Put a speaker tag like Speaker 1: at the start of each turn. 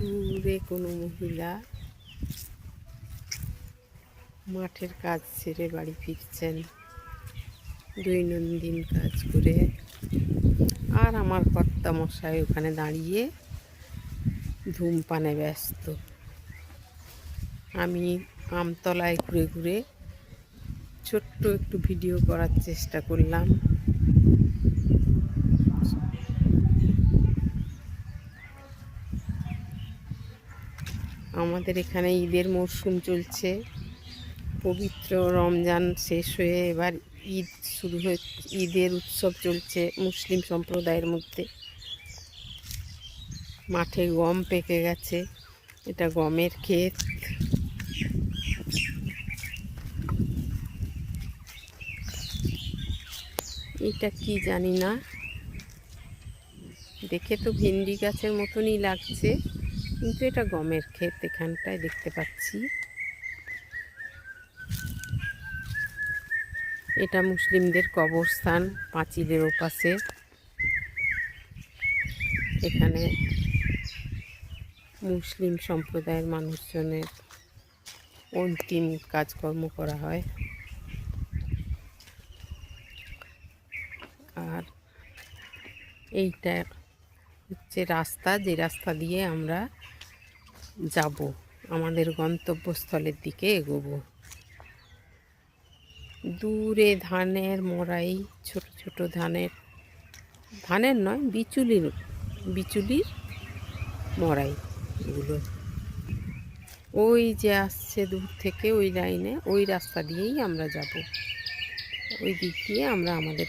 Speaker 1: দূরে কোনো মহিলা মাঠের কাজ ছেড়ে বাড়ি ফিরছেন দৈনন্দিন কাজ করে। আর আমার কর্তামশাই ওখানে দাঁড়িয়ে ধূমপানে ব্যস্ত। আমি আমতলায় ঘুরে ঘুরে ছোট্ট একটু ভিডিও করার চেষ্টা করলাম। আমাদের এখানে ঈদের মরশুম চলছে। পবিত্র রমজান শেষ হয়ে এবার ঈদ শুরু হয়ে ঈদের উৎসব চলছে মুসলিম সম্প্রদায়ের মধ্যে। মাঠে গম পেকে গেছে, এটা গমের ক্ষেত। এটা কি জানি না, দেখে তো ভেন্ডি গাছের মতনই লাগছে, কিন্তু এটা গমের ক্ষেত। এখানটায় দেখতে পাচ্ছি এটা মুসলিমদের কবরস্থান পাঁচিলের ওপাশে। এখানে মুসলিম সম্প্রদায়ের মানুষজনের অন্তিম কাজকর্ম করা হয়। আর এইটা হচ্ছে রাস্তা, যে রাস্তা দিয়ে আমরা যাব, আমাদের গন্তব্যস্থলের দিকে এগোবো। দূরে ধানের মড়াই, ছোট ছোট ধানের নয়, বিচুলির মড়াই এগুলো। ওই যে আসছে দূর থেকে ওই লাইনে, ওই রাস্তা দিয়েই আমরা যাব। ওই দিক দিয়ে আমরা আমাদের